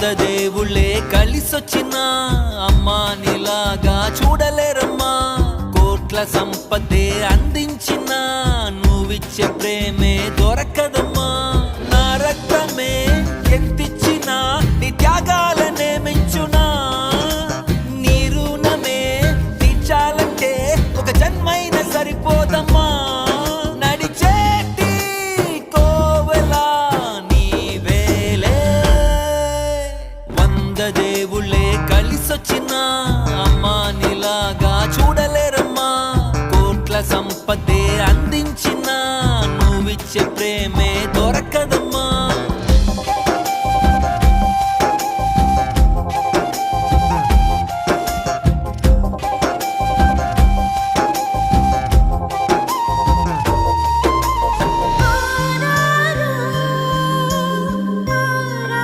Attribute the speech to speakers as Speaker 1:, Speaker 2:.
Speaker 1: దేవుళ్ళే కలిసొచ్చినా అమ్మా నీలాగా చూడలేరమ్మా. కోట్ల సంపదే అందించిన నువ్విచ్చే ప్రేమే దొరకదమ్మా. నా రక్తమే ఎంతిచ్చినా నీ త్యాగాలనే మెంచునా. నీ రుణమే తీర్చాలంటే ఒక జన్మైన సరిపోదమ్మా. నడిచేటి కోవెలా నీవేలే. దేవుళ్ళే కలిసొచ్చినా అమ్మా నీలాగా చూడలేరమ్మా. కోట్ల సంపదే